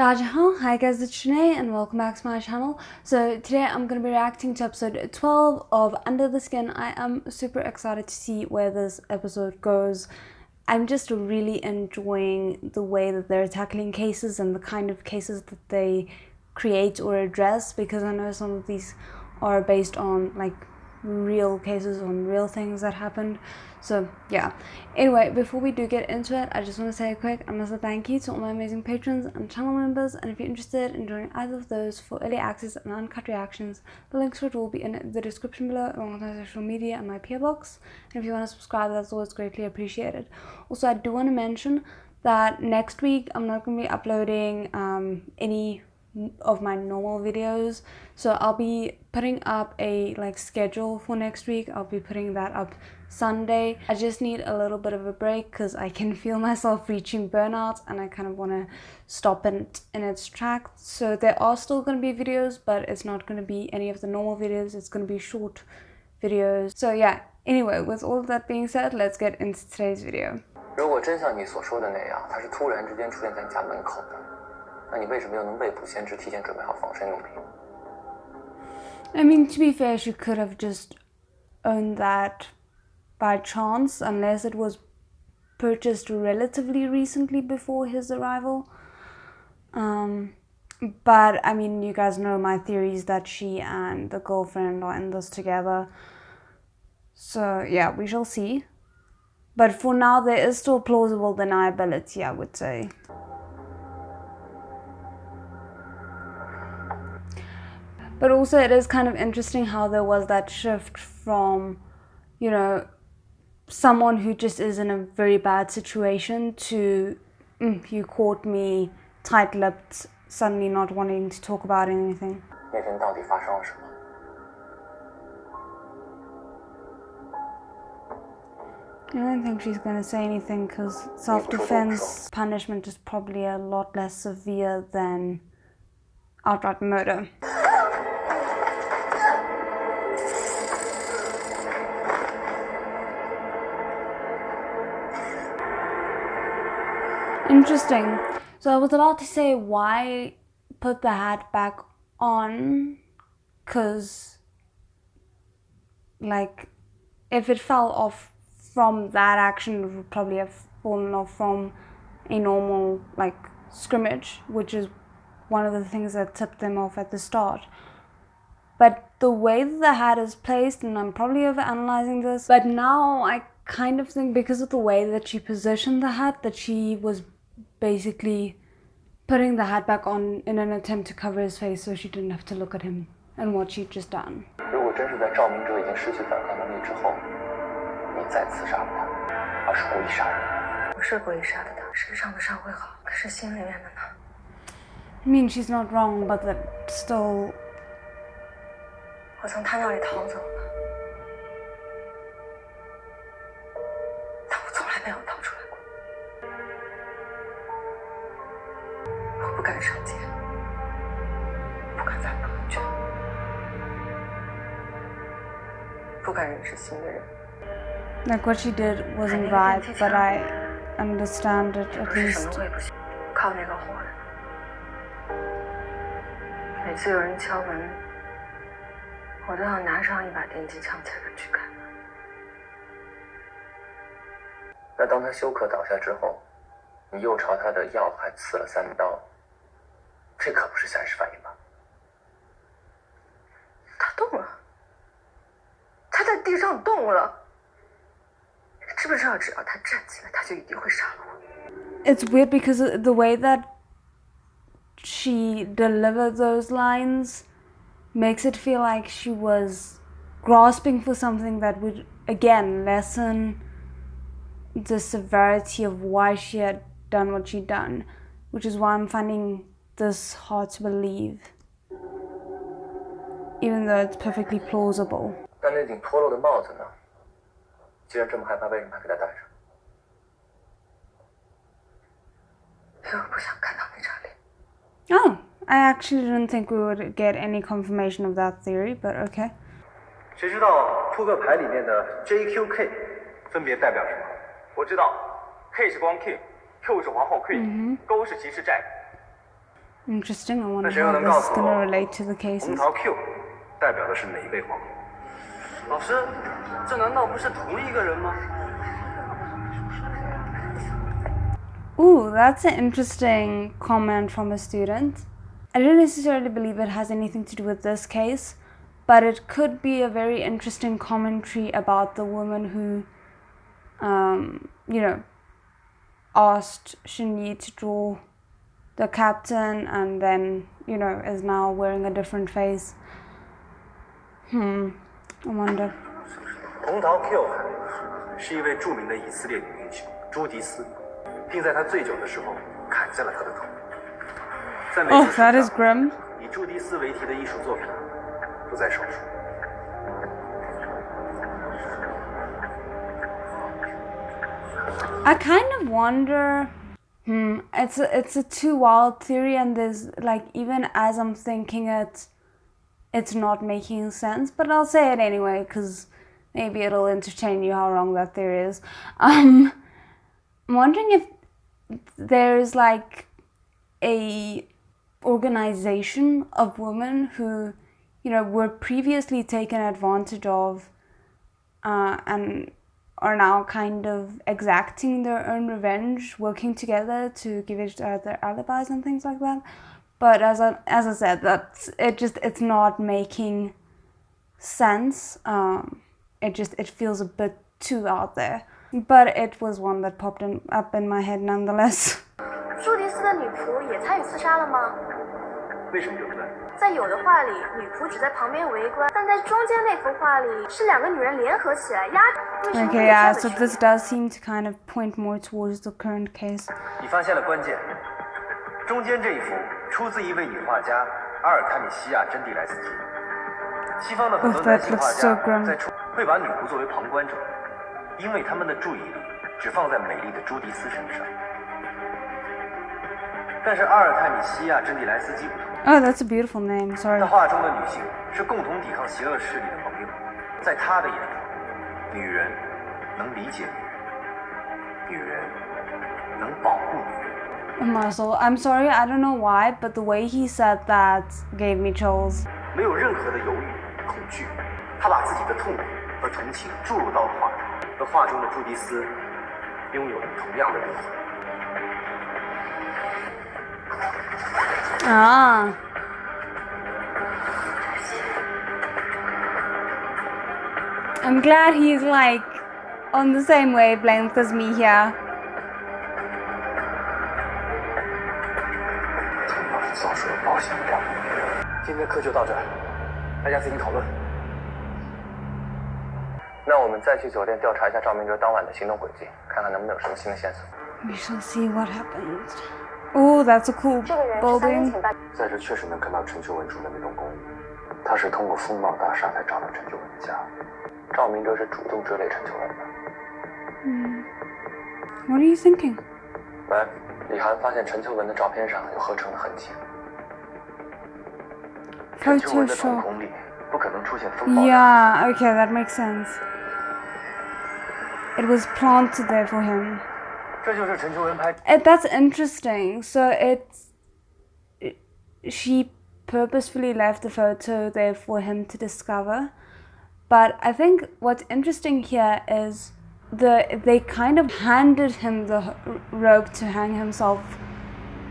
Hi guys, it's Shanae and welcome back to my channel. So today I'm going to be reacting to episode 12 of Under the Skin. I am super excited to see where this episode goes. I'm just really enjoying the way that they're tackling cases and the kind of cases that they create or address, because I know some of these are based on like real cases on real things that happened. So yeah, anyway, before we do get into it, I just want to say a quick and massive thank you to all my amazing patrons and channel members, and if you're interested in joining either of those for early access and uncut reactions, the links for it will be in the description below, along with my social media and my PO box. And if you want to subscribe, that's always greatly appreciated. Also, I do want to mention that next week I'm not going to be uploading any of my normal videos, so I'll be putting up a schedule for next week. I'll be putting that up Sunday. I just need a little bit of a break because I can feel myself reaching burnout and I kind of want to stop it in its tracks. So there are still going to be videos, but it's not going to be any of the normal videos. It's going to be short videos. So yeah, anyway, with all of that being said, let's get into today's video. 如果真像你所说的那样，他是突然之间出现在你家门口的，那你为什么又能未卜先知，提前准备好防身用品？ I mean, to be fair, she could have just owned that by chance, unless it was purchased relatively recently before his arrival. But I mean, you guys know my theories that she and the girlfriend are in this together. So yeah, we shall see. But for now, there is still plausible deniability, I would say. But also it is kind of interesting how there was that shift from, you know, someone who just is in a very bad situation to, you caught me, tight-lipped, suddenly not wanting to talk about anything. 那天到底发生了什么？ I don't think she's going to say anything because self-defense punishment is probably a lot less severe than outright murder. Interesting. So I was about to say, why put the hat back on? Because, like, if it fell off from that action, it would probably have fallen off from a normal, like, scrimmage, which is one of the things that tipped them off at the start. But the way that the hat is placed, and I'm probably overanalyzing this, but now I kind of think because of the way that she positioned the hat, that she was basically putting the hat back on in an attempt to cover his face so she didn't have to look at him and what she'd just done. 如果真是在赵明哲已经失去反抗能力之后，你再刺杀了他，而是故意杀人。我是故意杀的他，身上的伤会好，可是心里面的呢？ I mean, she's not wrong, but that still... 我从他那里逃走了，但我从来没有逃出来过。我不敢上街，不敢发朋友圈，不敢认识新的人。 Like what she did wasn't right, but I understand it at 是什 least. 么我也不行，靠那个活的。每次有人敲门，我都要拿上一把电击枪才敢去开门。那当他休克倒下之后，你又朝他的腰还刺了3刀，这可不是下意识反应吧？他动了，他在地上动了。知不知道，只要他站起来，他就一定会杀了我。 It's weird because the way that she delivered those lines makes it feel like she was grasping for something that would, again, lessen the severity of why she had done what she'd done, which is why I'm finding this hard to believe, even though it's perfectly plausible. 但那顶脱落的帽子呢？既然这么害怕，为什么还给他戴上？因为我不想看到那张脸。 Oh, I actually didn't think we would get any confirmation of that theory, but okay. 谁知道扑克牌里面的 JQK 分别代表什么？我知道 ，K 是光 King，Q 是皇后 Queen，勾是骑士 Jack。Interesting. I wonder 那谁又 how 能 this 告 is 诉 going to 我 relate to the 红 cases. 桃 Q 代表的是哪一位皇后？老师，这难道不是同一个人吗？ Ooh, that's an interesting comment from a student. I don't necessarily believe it has anything to do with this case, but it could be a very interesting commentary about the woman who, asked Shinyi to draw the captain and then, is now wearing a different face. I wonder. 红桃 Q 是一位著名的以色列女英雄朱迪斯，并在她醉酒的时候砍下了她的头。在美术 Oh, 史 that is 上， grim. 以朱迪斯为题的艺术作品不在少数。 I kind of wonder. It's a too wild theory, and there's like even as I'm thinking it, it's not making sense. But I'll say it anyway because maybe it'll entertain you how wrong that theory is. I'm wondering if there's like a organization of women who, were previously taken advantage of, and are now kind of exacting their own revenge, working together to give each other alibis and things like that. But as I said, it's not making sense. It feels a bit too out there. But it was one that popped up in my head nonetheless. 朱迪斯的女仆也参与刺杀了吗？为什么有呢？ 在有的画里，女仆只在旁边围观，但在中间那幅画里是两个女人联合起来压。为什么会 Okay, 有这 yeah, 样的 so 区 this 别？ does seem to kind of point more towards the current case. 你发现了关键。中间这一幅出自一位女画家阿尔泰米西亚·珍蒂莱斯基。西方的很多 Oh, 男 that 性 looks 画 so 家 grim. 在会把女仆作为旁观者，因为他们的注意力只放在美丽的朱迪斯身上。但是阿尔泰米西亚·珍蒂莱斯基不同。 Oh, that's a beautiful name. Sorry. 他画中的女性是共同抵抗邪恶势力的盟友，在他的眼中，女人能理解女人，女人能保护女人。 Marcel, I'm sorry, I don't know why, but the way he said that gave me chills. 没有任何的犹豫、恐惧，他把自己的痛苦和同情注入到了画中，和画中的朱迪斯拥有着同样的灵魂。 Ah. I'm glad he's like on the same wavelength as me here. 陈老师遭受了报销掉。今天课就到这儿，大家自行讨论。那我们再去酒店调查一下赵明哲当晚的行动轨迹，看看能不能有什么新的线索。 We shall see what happens. Oh, that's a cool 这个人是3年 building. 前办。在这确实能看到陈秋文住的那栋公寓，他是通过风貌大厦才找到陈秋文的家。赵明哲是主动追雷陈秋文的。 What are you thinking? 喂，李涵发现陈秋文的照片上有合成的痕迹。陈秋文的瞳 Photoshop. 孔里不可能出现风暴。 Yeah, okay, that makes sense. It was planted there for him. 这就是陈秋文拍。 That's interesting. So she purposefully left the photo there for him to discover. But I think what's interesting here is they kind of handed him the rope to hang himself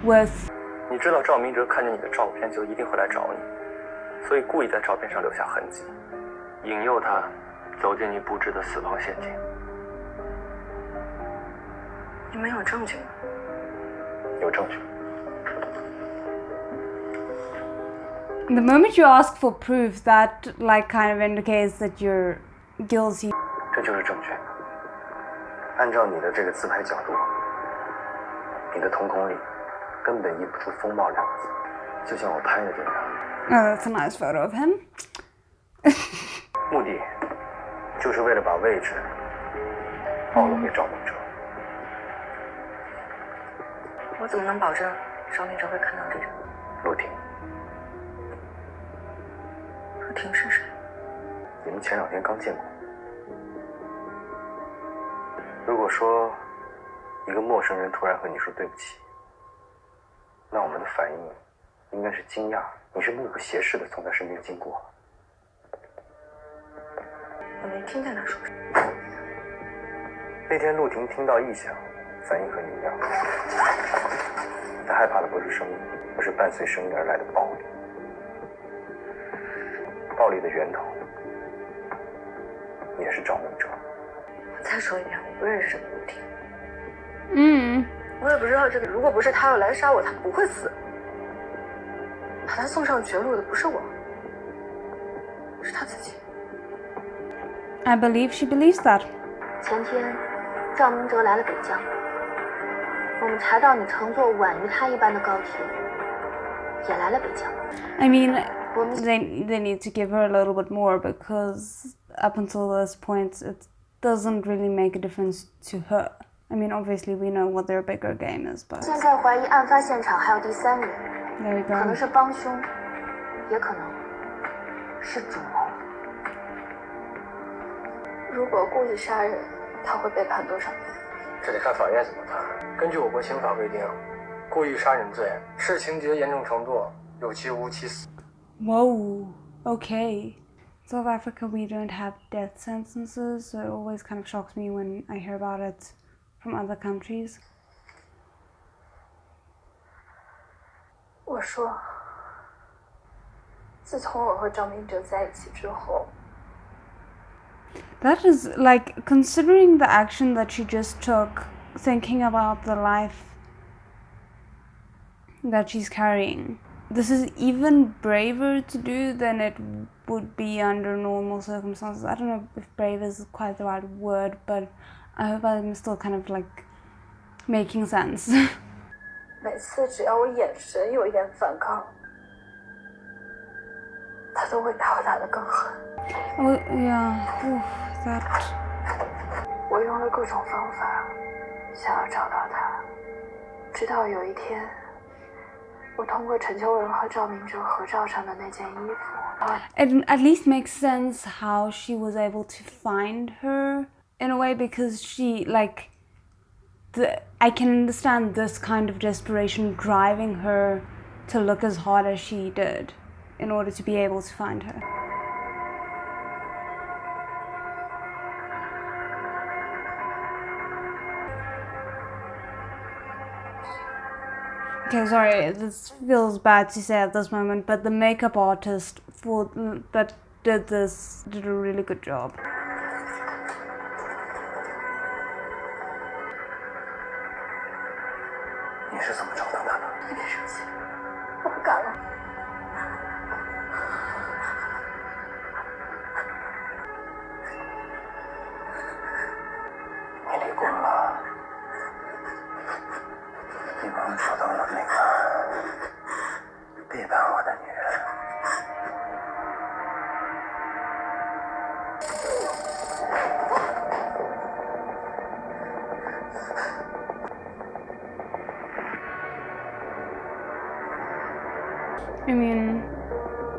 with. 你知道赵明哲看见你的照片就一定会来找你，所以故意在照片上留下痕迹，引诱他走进你布置的死亡陷阱。你们有证据吗？有证据。 The moment you ask for proof, that like kind of indicates that you're guilty. 这就是证据。按照你的这个自拍角度，你的瞳孔里根本译不出风貌2个字，就像我拍的这样。 Oh, that's a nice photo of him. 目的就是为了把位置暴露给赵明哲。我怎么能保证赵明哲会看到这个？陆婷，陆婷是谁？你们前2天刚见过。如果说一个陌生人突然和你说对不起，那我们的反应应该是惊讶，你是目不斜视的从他身边经过。我没听见他说什么。那天陆婷听到异响，反应和你一样。他害怕的不是声音，而是伴随声音而来的暴力。暴力的源头也是找梦者。我再说一遍，我不认识这个陆婷。我也不知道这个，如果不是他要来杀我，他不会死。把他送上绝路的不是我，是他自己。I believe she believes that. 前天，赵明哲来了北疆，我们查到你乘坐晚于他一班的高铁，也来了北疆。I mean, they need to give her a little bit more because up until this point, it doesn't really make a difference to her. I mean, obviously we know what their bigger game is, but 现在怀疑案发现场还有第三人， there you 可能 go. 是帮凶，也可能是主谋。如果故意杀人，他会被判多少年？这得看法院怎么判。根据我国刑法规定，故意杀人罪视情节严重程度，有期无期死。 Whoa, okay. South Africa, we don't have death sentences, so it always kind of shocks me when I hear about it from other countries. 我说，自从我和赵明哲在一起之后， That is, like, considering the action that she just took, thinking about the life that she's carrying, this is even braver to do than it would be under normal circumstances. I don't know if brave is quite the right word, but I hope I'm still kind of, like, making sense. 每次只要我眼神有一点反抗，他都会把我打得更狠。 Oh, yeah. Oof, that... 我用了各种方法，想要找到他，直到有一天，我通过陈秋文和赵明哲合照上的那件衣服， It at least makes sense how she was able to find her in a way, because she, like, I can understand this kind of desperation driving her to look as hard as she did in order to be able to find her. Okay, sorry, this feels bad to say at this moment, but the makeup artist that did this did a really good job. 你是怎么找到他的？你别生气，我不敢了。你离婚了，你帮我找到了那个背叛我的女人。 I mean,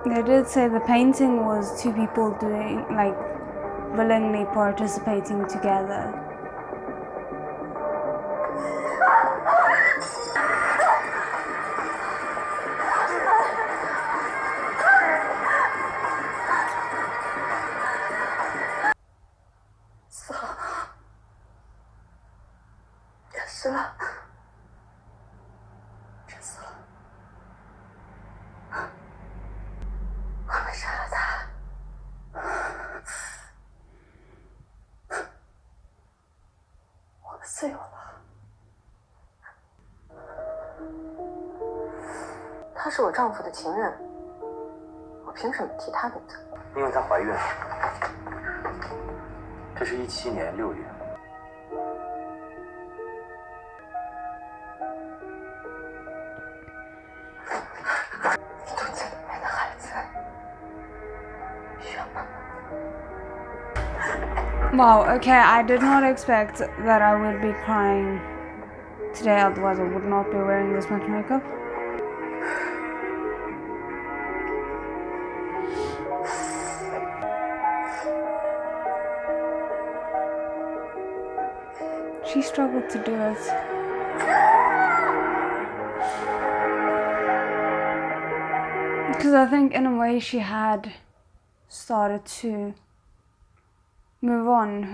they did say the painting was two people doing, like, willingly participating together.自由了。他是我丈夫的情人，我凭什么替他顶责？因为她怀孕了。这是17年6月。肚子里面的孩子需要妈妈。 Wow, okay, I did not expect that I would be crying today, otherwise I would not be wearing this much makeup. She struggled to do it. Because I think in a way she had started to move on.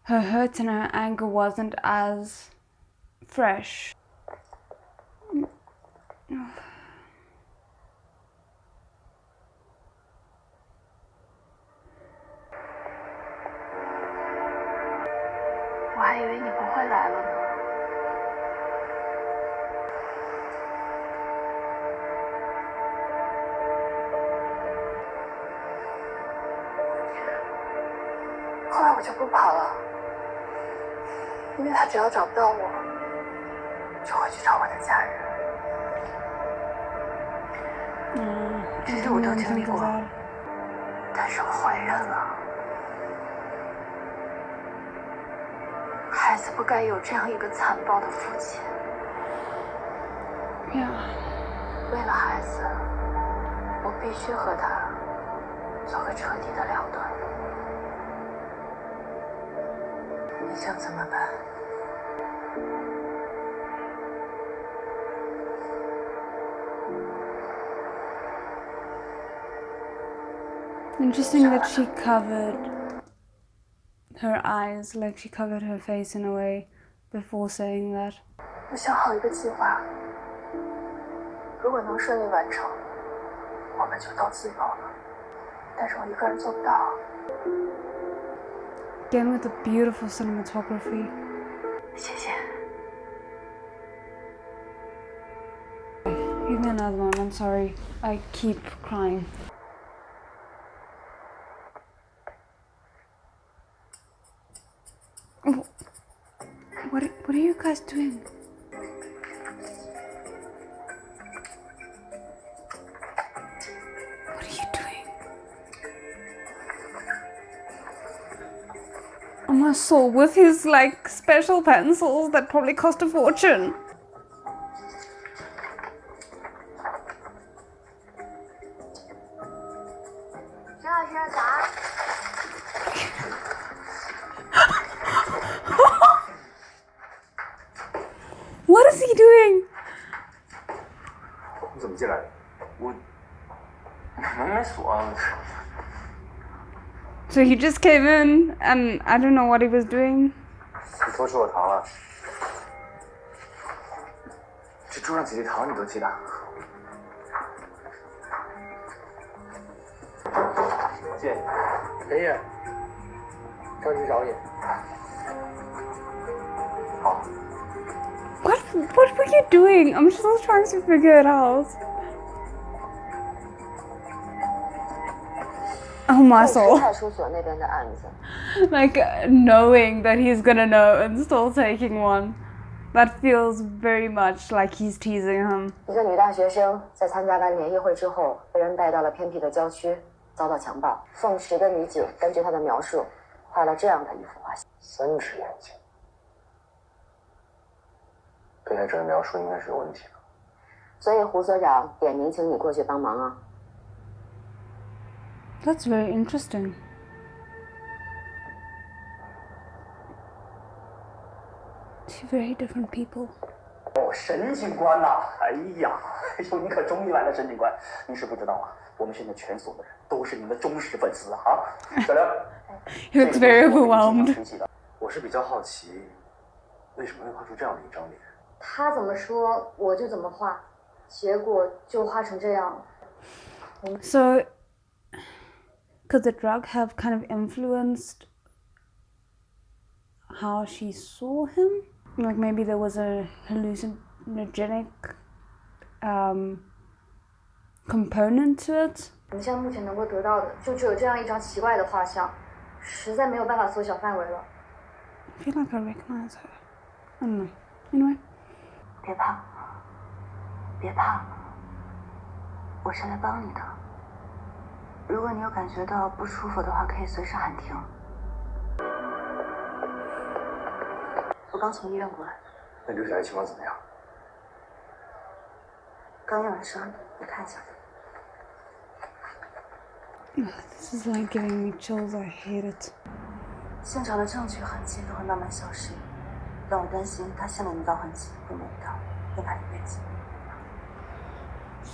Her hurt and her anger wasn't as fresh. 我还以为你不会来了呢。后来我就不跑了，因为他只要找不到我，就会去找我的家人。这些我都经历过，但是我怀孕了。 孩子不该有这样一个残暴的父亲。为了孩子，我必须和他做个彻底的了断。你想怎么办？ Interesting that she covered her eyes, like she covered her face in a way before saying that. 我想好一个计划，如果能顺利完成，我们就都自由了。但是我一个人做不到。 Again with the beautiful cinematography. 谢谢。 Give me another one. I'm sorry. I keep crying. Oh. What are you guys doing? What are you doing? Oh my soul, with his like special pencils that probably cost a fortune. What is he doing? 你怎么进来的？我门没锁啊。 So he just came in and I don't know what he was doing. 你偷吃我糖了？这桌上几粒糖你都记得？见你。爷爷，着急找你。好。 What were you doing? I'm still trying to figure it out. Oh my soul. 派出所那边的案子。 Like knowing that he's gonna know and still taking one. That feels very much like he's teasing him. 一个女大学生在参加完联谊会之后，被人带到了偏僻的郊区，遭到强暴。凤池的女警根据她的描述，画了这样的一幅画像。3只眼睛。 被害者的描述应该是有问题的，所以胡所长点名请你过去帮忙啊。That's very interesting. Two very different people. 哦，沈警官呐！哎呀，你可终于来了，沈警官。您是不知道啊，我们现在全所的人都是您的忠实粉丝啊。小刘 He looks very overwhelmed. 我是比较好奇，为什么会画出这样的一张脸？ 他怎么说我就怎么画，结果就画成这样。So, could the drug have kind of influenced how she saw him? Like maybe there was a hallucinogenic component to it? 我们现在目前能够得到的就只有这样一张奇怪的画像，实在没有办法缩小范围了。I feel like I recognize her. I don't know. Anyway. 别怕，别怕，我是来帮你的。如果你有感觉到不舒服的话，可以随时喊停。我刚从医院过来。那留下来情况怎么样？刚验完伤，你看一下。This is like giving me chills. I hate it. 现场的证据痕迹都会慢慢消失，让我担心他心里那道痕迹会抹不掉，会把你背弃。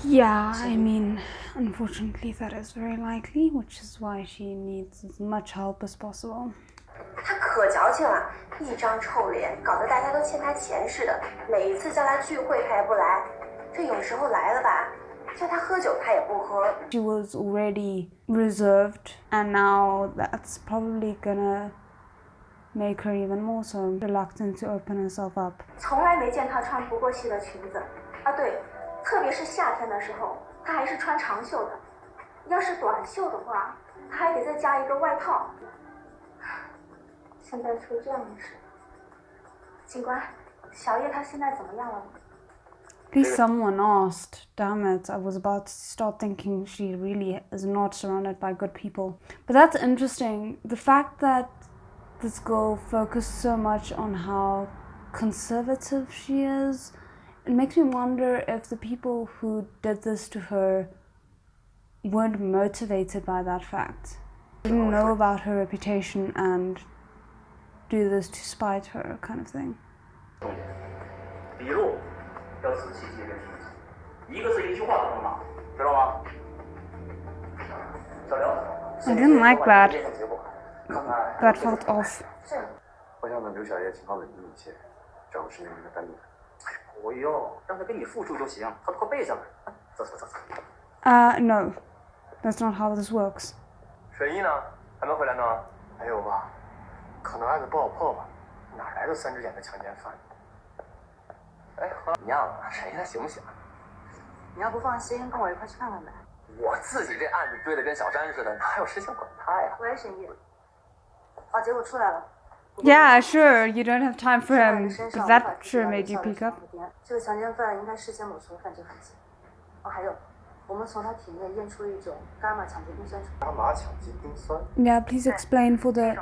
Yeah, I mean, unfortunately that is very likely, which is why she needs as much help as possible. 他可矫情了，一张臭脸，搞得大家都欠他钱似的。每一次叫他聚会，他也不来。这有时候来了吧，叫他喝酒，他也不喝。She was already reserved, and now that's probably gonna make her even more so reluctant to open herself up. 从来没见他穿不过膝的裙子啊，对，特别是夏天的时候，他还是穿长袖的。要是短袖的话，他还得再加一个外套。现在出这样的事，警官，小叶她现在怎么样了吗？ At least someone asked. Damn it, I was about to start thinking she really is not surrounded by good people. But that's interesting. The fact that this girl focused so much on how conservative she is, it makes me wonder if the people who did this to her weren't motivated by that fact. Didn't know about her reputation and do this to spite her, kind of thing. 笔录要仔细记着一个字一句话都不能骂，知道吗？小刘 I didn't like that. That felt off. 我想等刘小叶情况稳定一些，找个时间让他单独谈。不用，让他跟你复述就行，他都快背下来了。走。No. That's not how this works. 沈一呢？还没回来呢？没有吧？可能案子不好破吧？哪来的3只眼的强奸犯？哎，怎么样啊？沈一他行不行？你要不放心，跟我一块去看看呗。我自己这案子追得跟小山似的，哪有时间管他呀？喂，沈毅。哦，结果出来了。 Yeah, sure, you don't have time for him, but that sure made you pick up. 这个强奸犯应该事先抹除了犯罪痕迹。哦，还有，我们从他体内验出了一种伽马强基丁酸。伽马强基丁酸。 Yeah, please explain for the...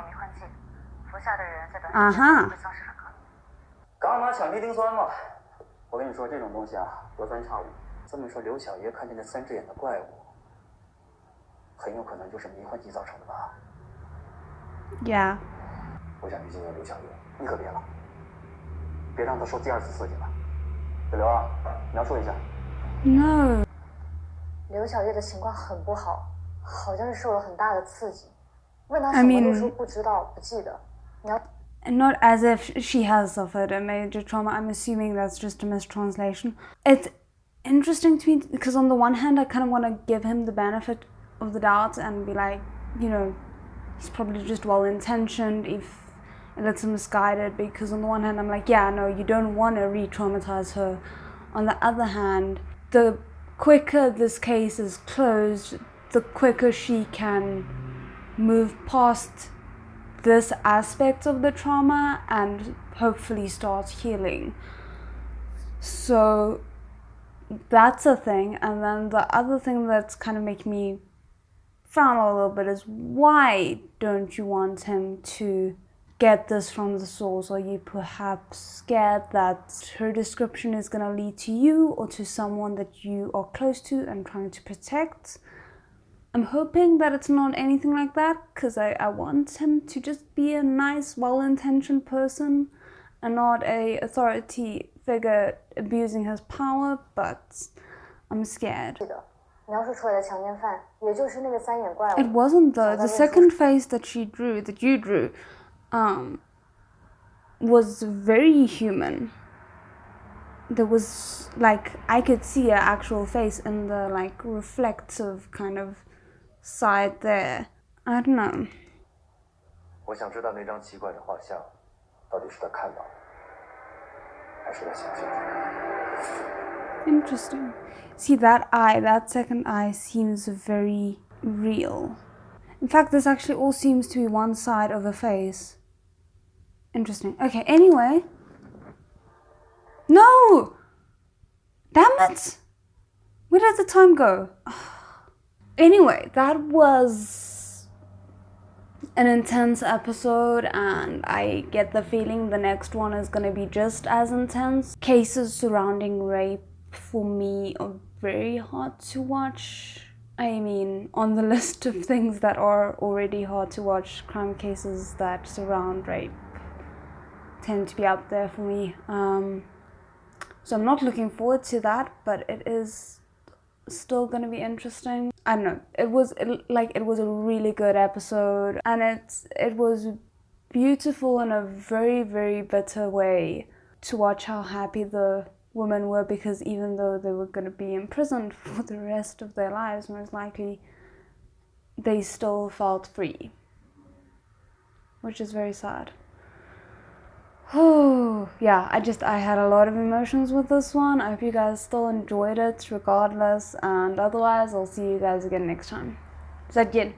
服下的人在短时间内会消失很快。伽马强基丁酸嘛，我跟你说这种东西啊，隔三差五。这么说，刘小爷看见那3只眼的怪物，很有可能就是迷幻剂造成的吧 Yeah. 我想去见见刘小爷，你可别了，别让他受第2次刺激了。小刘啊，描述一下。No. 刘小叶的情况很不好，好像是受了很大的刺激。问他什么都说不知道、不记得。你要 And not as if she has suffered a major trauma. I'm assuming that's just a mistranslation. It's interesting to me because on the one hand, I kind of want to give him the benefit of the doubt and be like, you know, he's probably just well-intentioned if it's misguided. Because on the one hand, I'm like, yeah, no, you don't want to re-traumatize her. On the other hand, the quicker this case is closed, the quicker she can move past this aspect of the trauma and hopefully start healing. So that's a thing. And then the other thing that's kind of making me frown a little bit is, why don't you want him to get this from the source? Are you perhaps scared that her description is going to lead to you or to someone that you are close to and trying to protect? I'm hoping that it's not anything like that, because I want him to just be a nice, well-intentioned person and not a authority figure abusing his power, but I'm scared. It wasn't though. The second face that you drew, was very human. There was, like, I could see an actual face in the, like, reflective kind of side there. I don't know. 我想知道那张奇怪的画像，到底是他看到的，还是他想象的？ Interesting. See, that eye, that second eye seems very real. In fact, this actually all seems to be one side of a face. Interesting. Okay, anyway. No! Damn it! Where did the time go? Anyway, that was an intense episode, and I get the feeling the next one is gonna be just as intense. Cases surrounding rape for me are very hard to watch. I mean, on the list of things that are already hard to watch, crime cases that surround rape tend to be up there for me. So I'm not looking forward to that, but it is still gonna be interesting. I don't know. It was a really good episode, and it was beautiful in a very, very bitter way to watch how happy the women were, because even though they were gonna be imprisoned for the rest of their lives, most likely, they still felt free, which is very sad. Oh, yeah, I had a lot of emotions with this one. I hope you guys still enjoyed it regardless, and otherwise I'll see you guys again next time. ZHENG.